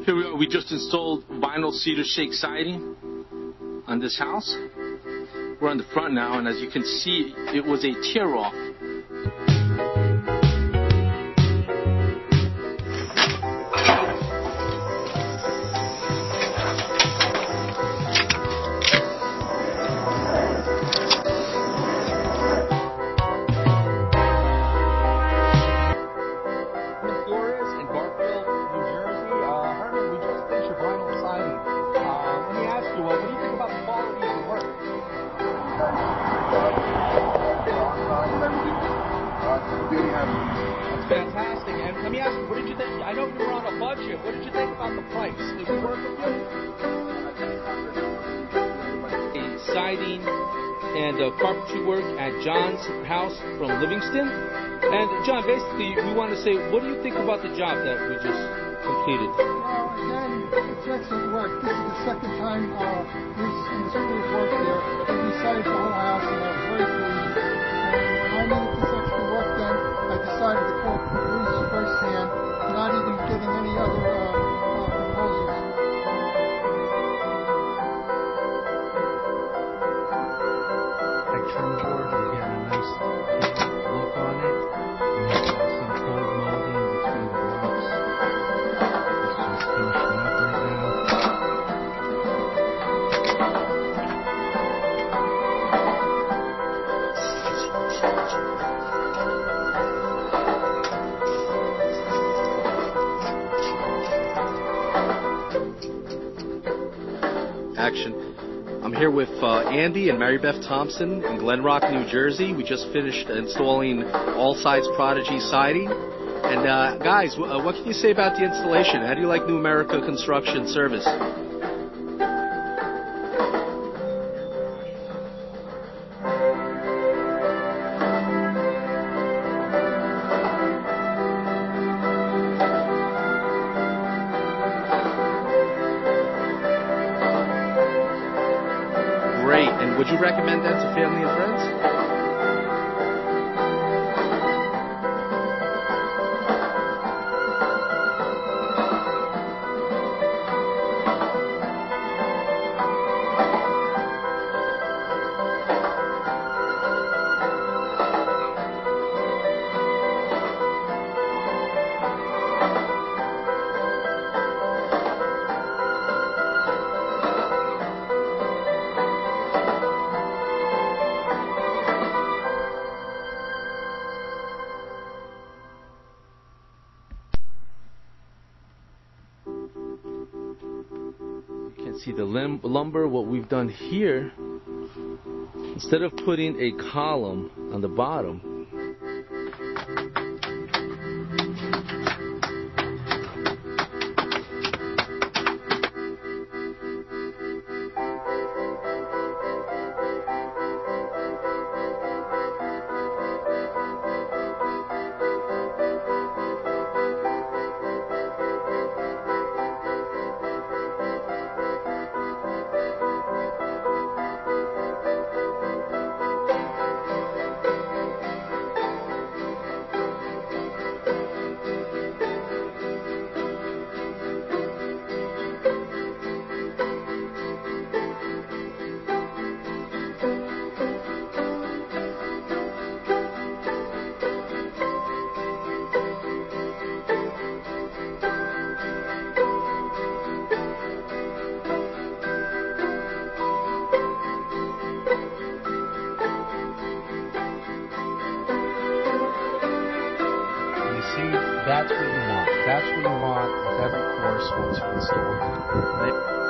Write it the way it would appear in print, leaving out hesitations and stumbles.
Here we are. We just installed vinyl cedar shake siding on this house. We're on the front now, and as you can see, it was a tear-off. Fantastic. And let me ask you, what did you think? I know you were on a budget. What did you think about the price? Did we work with you? Siding and carpentry work at John's house from Livingston. And John, basically, we want to say, what do you think about the job that we just completed? Well, again, it's excellent work. This is the second time this group worked there. We decided the whole house, and I was very pleased. And when I needed this extra work done, I decided to call Bruce firsthand, not even getting any other proposals. Like trim board, we're getting a nice look on it. We have some cold molding between the blocks. It's just finishing up right now. Action. I'm here with Andy and Mary Beth Thompson in Glen Rock, New Jersey. We just finished installing All Sides Prodigy siding. And guys, what can you say about the installation? How do you like New America Construction Service? Great. And would you recommend that to family and friends? You can see the lumber. What we've done here, instead of putting a column on the bottom, That's what you want. That's what you want with every course once you install it.